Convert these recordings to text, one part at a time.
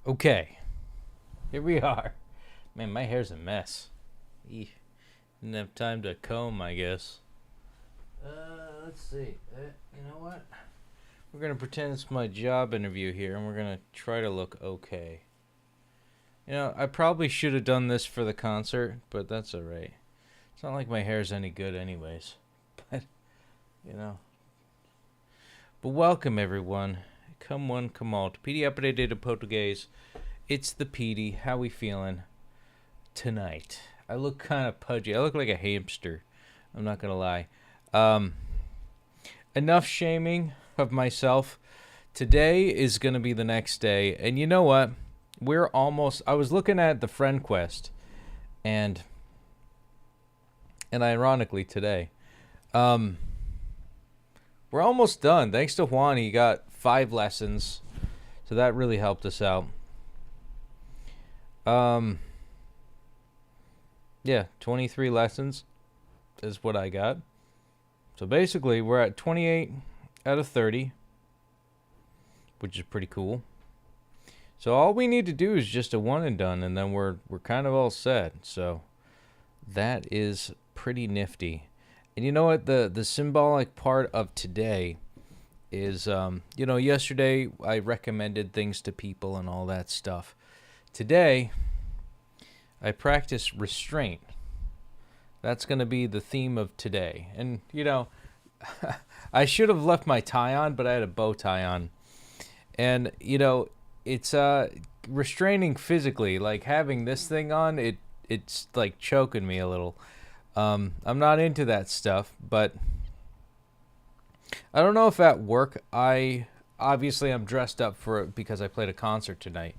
Okay, here we are. Man, my hair's a mess. Eesh. Didn't have time to comb, I guess. Let's see. You know what? We're going to pretend it's my job interview here, and we're going to try to look okay. You know, I probably should have done this for the concert, but that's alright. It's not like my hair's any good anyways. But, you know. But welcome, everyone. Come one, come all. To Petey Aprendendo Português. It's the Petey. How we feeling tonight? I look kind of pudgy. I look like a hamster. I'm not going to lie. Enough shaming of myself. Today is going to be the next day. And you know what? We're almost... I was looking at the friend quest. And ironically today. We're almost done. Thanks to Juan, he got 5 lessons. So that really helped us out. Yeah, 23 lessons is what I got. So basically, we're at 28 out of 30, which is pretty cool. So all we need to do is just a one and done, and then we're kind of all set. So that is pretty nifty. And you know what? The symbolic part of today is, you know, yesterday I recommended things to people and all that stuff. Today, I practice restraint. That's going to be the theme of today. And, you know, I should have left my tie on, but I had a bow tie on. And, you know, it's restraining physically. Like, having this thing on, it's like choking me a little. I'm not into that stuff, but I don't know if at work obviously I'm dressed up for it because I played a concert tonight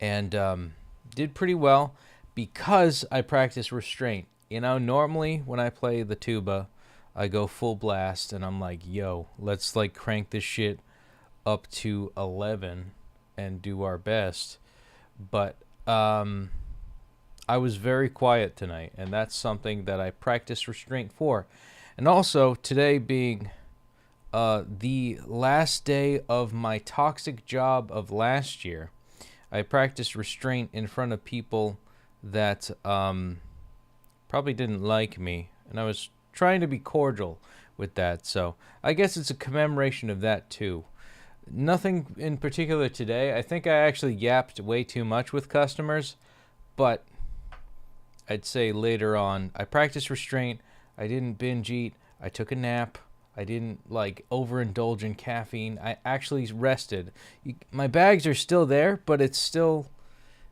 and did pretty well because I practice restraint. You know, normally when I play the tuba, I go full blast and I'm like, yo, let's like crank this shit up to 11 and do our best. But I was very quiet tonight, and that's something that I practice restraint for. And also, today being the last day of my toxic job of last year, I practiced restraint in front of people that probably didn't like me, and I was trying to be cordial with that. So I guess it's a commemoration of that too. Nothing in particular today. I think I actually yapped way too much with customers, but I'd say later on, I practiced restraint. I didn't binge eat. I took a nap. I didn't like overindulge in caffeine. I actually rested. My bags are still there, but it's still,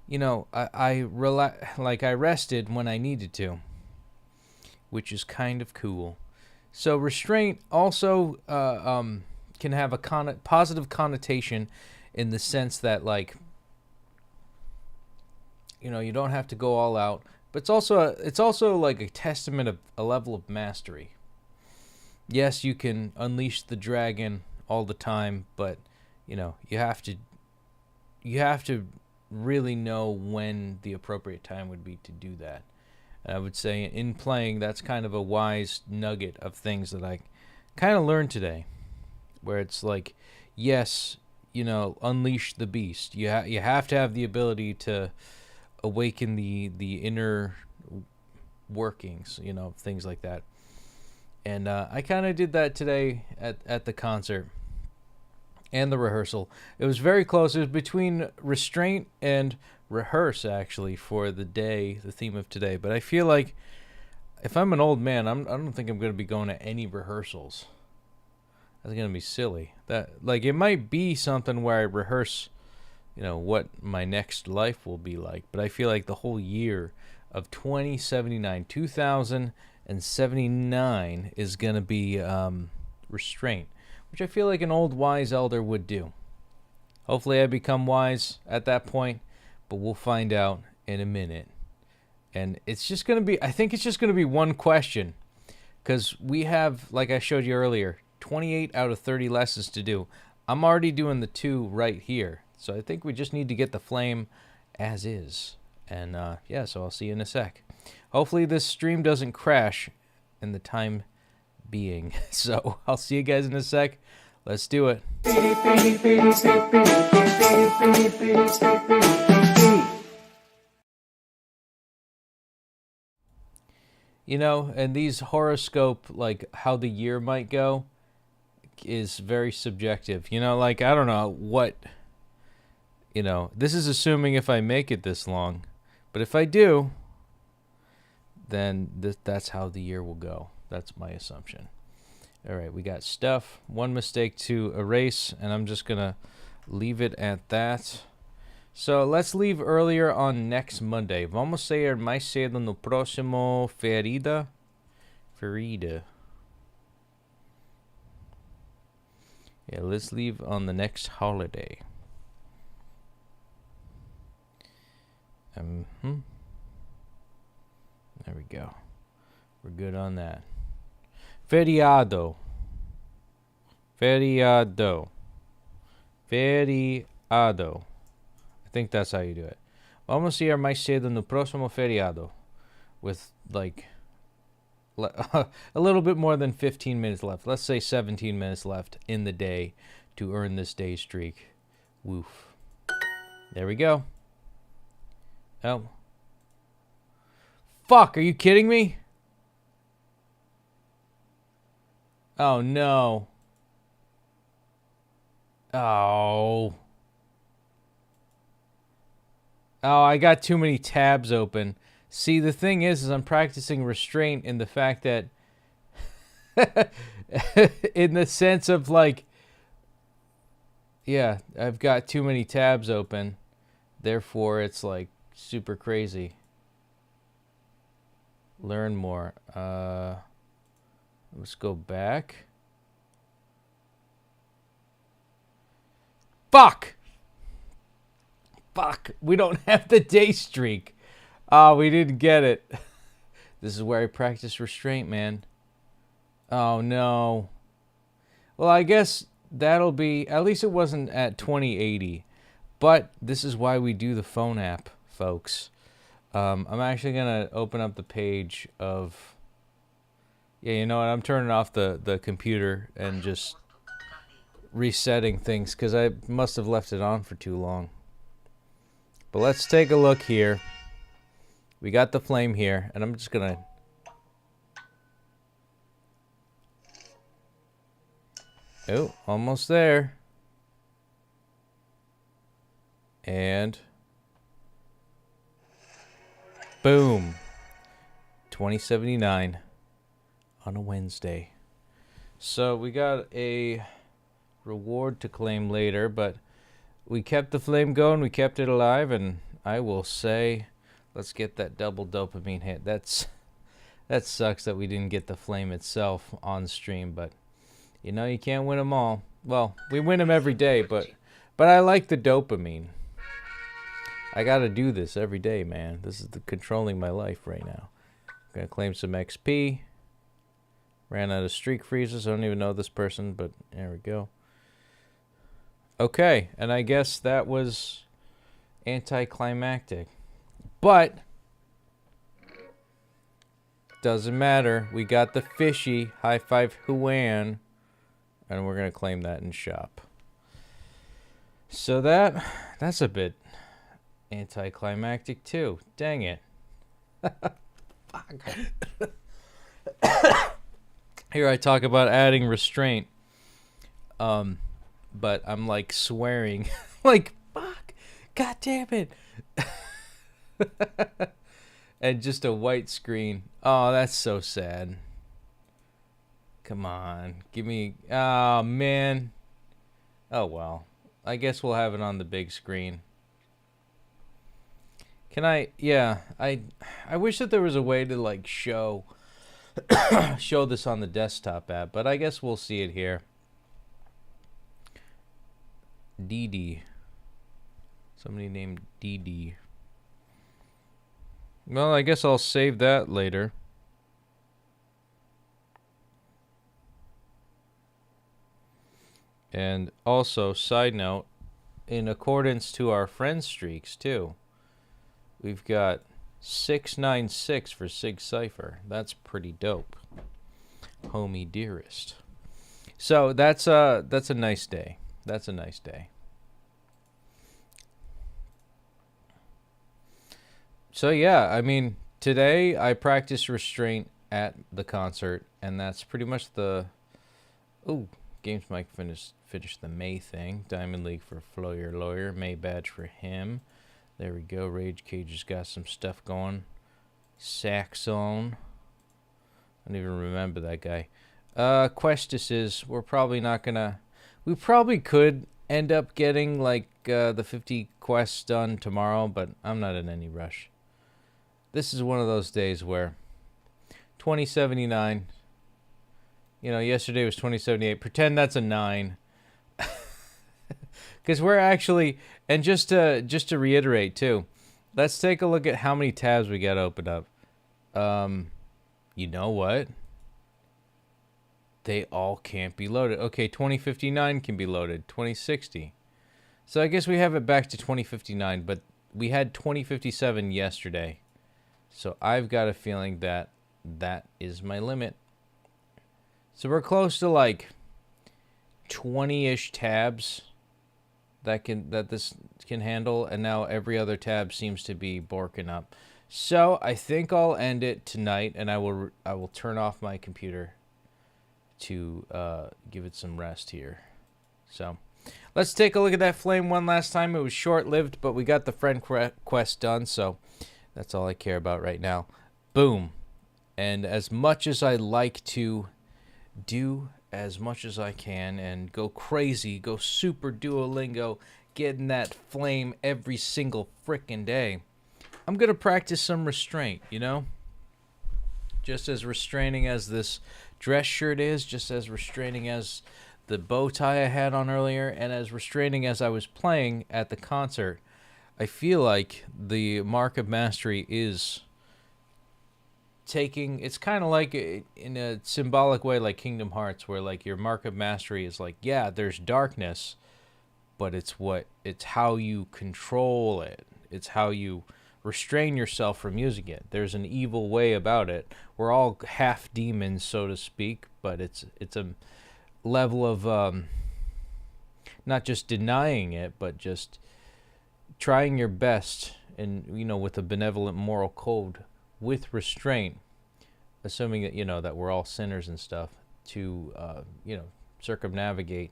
you know, I rested when I needed to, which is kind of cool. So restraint also can have a positive connotation in the sense that, like, you know, you don't have to go all out. But it's also like a testament of a level of mastery. Yes, you can unleash the dragon all the time, but you know, you have to really know when the appropriate time would be to do that. And I would say in playing, that's kind of a wise nugget of things that I kind of learned today, where it's like, yes, you know, unleash the beast. You have to have the ability to awaken the inner workings, you know, things like that. And I kind of did that today at the concert and the rehearsal. It was very close. It was between restraint and rehearse, actually, for the day, the theme of today. But I feel like if I'm an old man, I don't think I'm going to be going to any rehearsals. That's going to be silly. That, like, it might be something where I rehearse, you know, what my next life will be like. But I feel like the whole year of 2079 is going to be restraint, which I feel like an old wise elder would do. Hopefully I become wise at that point, but we'll find out in a minute. And it's just going to be, I think it's just going to be one question, because we have, like I showed you earlier, 28 out of 30 lessons to do. I'm already doing the 2 right here. So I think we just need to get the flame as is. And yeah, so I'll see you in a sec. Hopefully this stream doesn't crash in the time being. So I'll see you guys in a sec. Let's do it. You know, and these horoscope, like how the year might go, is very subjective. You know, like I don't know what, you know, this is assuming if I make it this long. But if I do, then that's how the year will go. That's my assumption. All right, we got stuff. One mistake to erase, and I'm just going to leave it at that. So let's leave earlier on next Monday. Vamos sair mais cedo no próximo ferida. Yeah, let's leave on the next holiday. There we go. We're good on that. Feriado. Feriado. Feriado. I think that's how you do it. Vamos ir mais cedo no próximo feriado. With like a little bit more than 15 minutes left. Let's say 17 minutes left in the day to earn this day streak. Woof. There we go. Oh. Fuck, are you kidding me? Oh, no. Oh. Oh, I got too many tabs open. See, the thing is I'm practicing restraint in the fact that in the sense of like, yeah, I've got too many tabs open. Therefore, it's like super crazy. Learn more. Let's go back. Fuck! Fuck, we don't have the day streak. Oh, we didn't get it. This is where I practice restraint, man. Oh, no. Well, I guess that'll be... At least it wasn't at 2080. But this is why we do the phone app, folks. I'm actually going to open up the page of... Yeah, you know what? I'm turning off the computer and just resetting things because I must have left it on for too long. But let's take a look here. We got the flame here, and I'm just gonna... Oh, almost there. And... boom. 2079 on a Wednesday. So we got a reward to claim later, but we kept the flame going, we kept it alive, and I will say, let's get that double dopamine hit. That sucks that we didn't get the flame itself on stream, but you know, you can't win them all. Well, we win them every day, but I like the dopamine. I gotta do this every day, man. This is controlling my life right now. I'm gonna claim some XP. Ran out of streak freezes. I don't even know this person, but there we go. Okay, and I guess that was anticlimactic. But doesn't matter. We got the fishy. High five Huan. And we're going to claim that in shop. So that's a bit anticlimactic too. Dang it. Fuck. Here I talk about adding restraint. But I'm like swearing. Like, fuck. God damn it. And just a white screen. Oh, that's so sad. Come on. Give me... Oh, man. Oh, well. I guess we'll have it on the big screen. Can I... Yeah. I wish that there was a way to, like, show... show this on the desktop app. But I guess we'll see it here. DD. Somebody named DD. Well, I guess I'll save that later. And also, side note, in accordance to our friend streaks, too, we've got 696 for Sig Cypher. That's pretty dope. Homie dearest. So, that's a nice day. That's a nice day. So yeah, I mean, today I practiced Restraint at the concert, and that's pretty much the. Oh, Games Mike finished the May thing. Diamond League for Flow Your Lawyer. May badge for him. There we go. Rage Cage has got some stuff going. Saxon. I don't even remember that guy. Questuses. We're probably not gonna. We probably could end up getting like the 50 quests done tomorrow, but I'm not in any rush. This is one of those days where 2079. You know, yesterday was 2078. Pretend that's a 9. Because we're actually, and just to reiterate too, let's take a look at how many tabs we got opened up. You know what? They all can't be loaded. Okay, 2059 can be loaded. 2060. So I guess we have it back to 2059, but we had 2057 yesterday. So I've got a feeling that that is my limit. So we're close to like 20-ish tabs that this can handle, and now every other tab seems to be borking up. So I think I'll end it tonight, and I will turn off my computer to give it some rest here. So let's take a look at that flame one last time. It was short-lived, but we got the friend quest done, so that's all I care about right now. Boom. And as much as I like to do as much as I can and go crazy, go super Duolingo, getting that flame every single frickin' day, I'm going to practice some restraint, you know? Just as restraining as this dress shirt is, just as restraining as the bow tie I had on earlier, and as restraining as I was playing at the concert, I feel like the mark of mastery is taking, it's kind of like in a symbolic way like Kingdom Hearts, where like your mark of mastery is like, yeah, there's darkness, but it's how you control it. It's how you restrain yourself from using it. There's an evil way about it. We're all half demons, so to speak, but it's a level of not just denying it, but just trying your best, and you know, with a benevolent moral code, with restraint, assuming that, you know, that we're all sinners and stuff, to you know, circumnavigate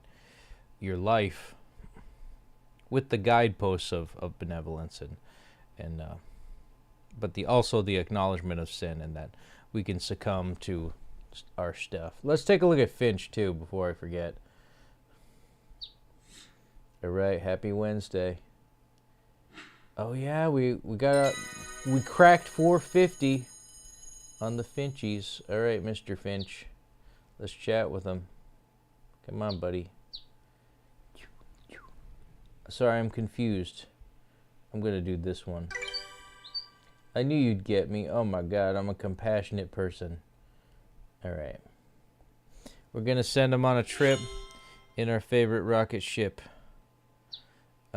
your life with the guideposts of benevolence and but also the acknowledgement of sin, and that we can succumb to our stuff. Let's take a look at Finch too before I forget. All right, happy Wednesday. Oh yeah, we cracked 450 on the Finchies. All right, Mr. Finch, let's chat with him. Come on, buddy. Sorry, I'm confused. I'm gonna do this one. I knew you'd get me. Oh my God, I'm a compassionate person. All right, we're gonna send him on a trip in our favorite rocket ship.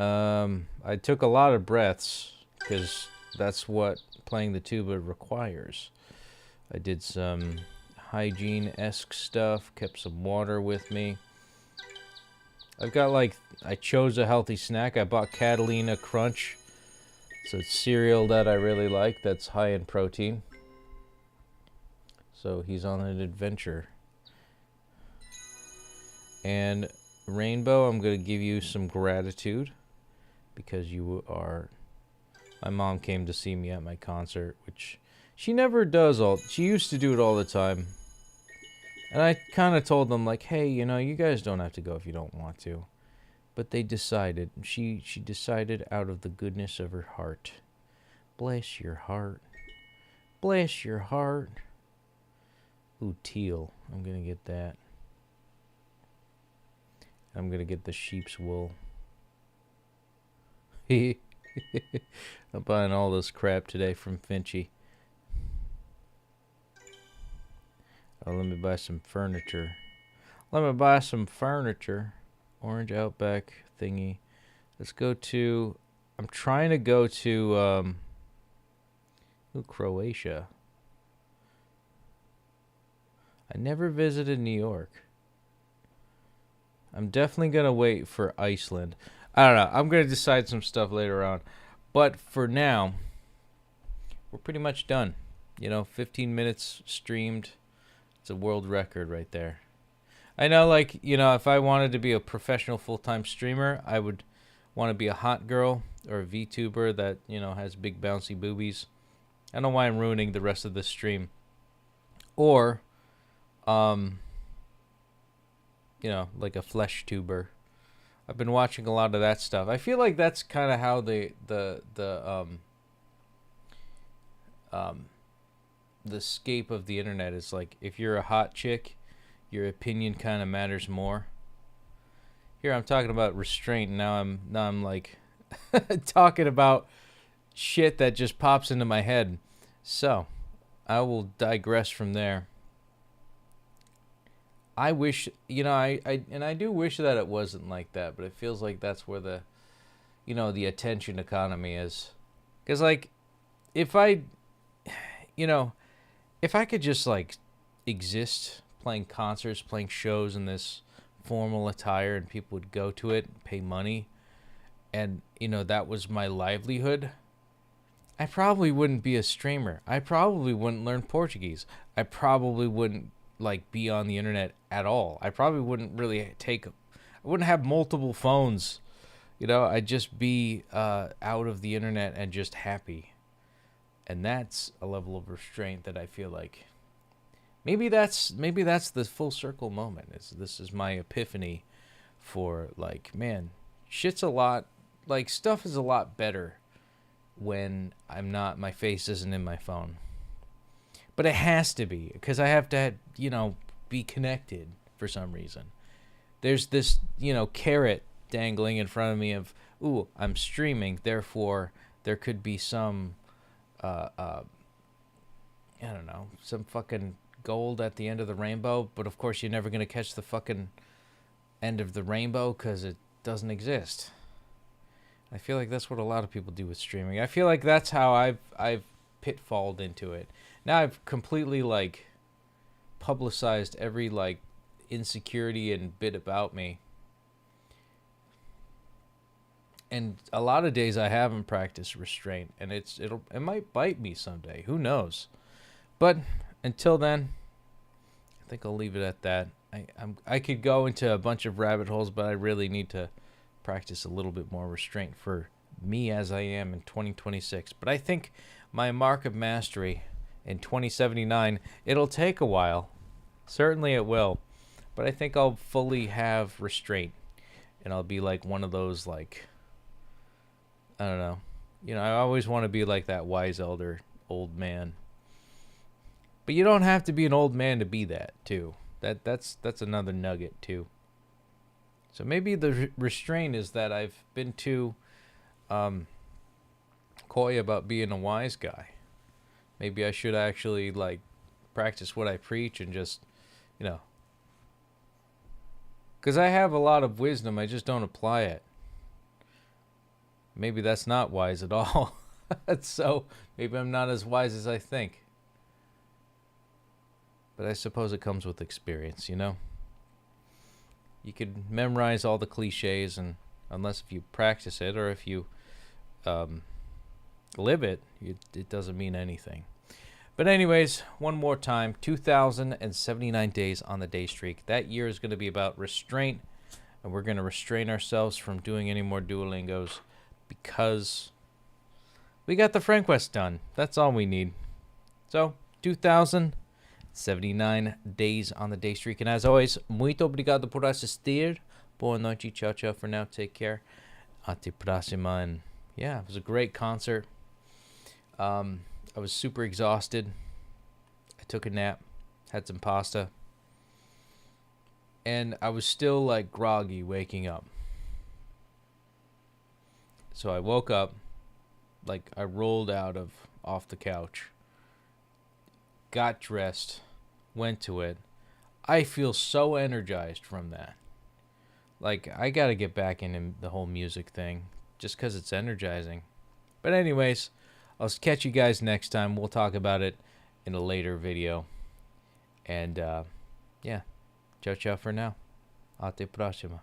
I took a lot of breaths because that's what playing the tuba requires. I did some hygiene-esque stuff, kept some water with me. I've got I chose a healthy snack. I bought Catalina Crunch. So it's cereal that I really like that's high in protein. So he's on an adventure. And Rainbow, I'm going to give you some gratitude because you are... My mom came to see me at my concert, which she never does she used to do it all the time. And I kind of told them, like, hey, you know, you guys don't have to go if you don't want to. But they decided. She decided out of the goodness of her heart. Bless your heart. Bless your heart. Ooh, teal. I'm going to get that. I'm going to get the sheep's wool. I'm buying all this crap today from Finchy. Oh, let me buy some furniture. Let me buy some furniture. Orange Outback thingy. Let's go to... I'm trying to go to... Croatia. I never visited New York. I'm definitely going to wait for Iceland. I don't know. I'm going to decide some stuff later on. But for now, we're pretty much done. 15 minutes streamed. It's a world record right there. I know, like, if I wanted to be a professional full-time streamer, I would want to be a hot girl or a VTuber that, has big bouncy boobies. I don't know why I'm ruining the rest of this stream. Or, like a flesh tuber. I've been watching a lot of that stuff. I feel like that's kind of how the scape of the internet is. Like, if you're a hot chick, your opinion kind of matters more. Here I'm talking about Restraint, and now I'm like talking about shit that just pops into my head. So, I will digress from there. I wish, I do wish that it wasn't like that, but it feels like that's where the attention economy is. Because, like, if I could just, like, exist playing concerts, playing shows in this formal attire, and people would go to it, pay money, and, that was my livelihood, I probably wouldn't be a streamer. I probably wouldn't learn Portuguese. I probably wouldn't, like, be on the internet at all. I probably wouldn't really I wouldn't have multiple phones. I'd just be out of the internet and just happy. And that's a level of restraint that I feel like maybe that's the full circle moment. This is my epiphany for, like, man, shit's a lot, like, stuff is a lot better when my face isn't in my phone. But it has to be, because I have to, be connected for some reason. There's this, carrot dangling in front of me of, ooh, I'm streaming, therefore there could be some, I don't know, some fucking gold at the end of the rainbow, but of course you're never going to catch the fucking end of the rainbow because it doesn't exist. I feel like that's what a lot of people do with streaming. I feel like that's how I've pitfalled into it. Now I've completely, like, publicized every, like, insecurity and bit about me. And a lot of days I haven't practiced restraint, and it might bite me someday. Who knows? But until then, I think I'll leave it at that. I could go into a bunch of rabbit holes, but I really need to practice a little bit more restraint for me as I am in 2026. But I think my mark of mastery in 2079, it'll take a while. Certainly it will. But I think I'll fully have restraint. And I'll be like one of those, like, I don't know. I always want to be like that wise elder old man. But you don't have to be an old man to be that, too. That's another nugget, too. So maybe the restraint is that I've been too coy about being a wise guy. Maybe I should actually, like, practice what I preach and just, because I have a lot of wisdom, I just don't apply it. Maybe that's not wise at all. So maybe I'm not as wise as I think. But I suppose it comes with experience, You could memorize all the cliches, and unless if you practice it or if you live it, it doesn't mean anything. But anyways, one more time, 2,079 days on the day streak. That year is going to be about restraint, and we're going to restrain ourselves from doing any more Duolingos because we got the friend quest done. That's all we need. So, 2,079 days on the day streak. And as always, muito obrigado por assistir. Boa noite, ciao, ciao for now. Take care. Até próxima. And yeah, it was a great concert. I was super exhausted. I took a nap, had some pasta, and I was still, like, groggy waking up. So I woke up, like, I rolled off the couch, got dressed, went to it. I feel so energized from that. Like, I gotta get back into the whole music thing, just because it's energizing. But anyways, I'll catch you guys next time. We'll talk about it in a later video. And, yeah. Ciao, ciao for now. Até próxima.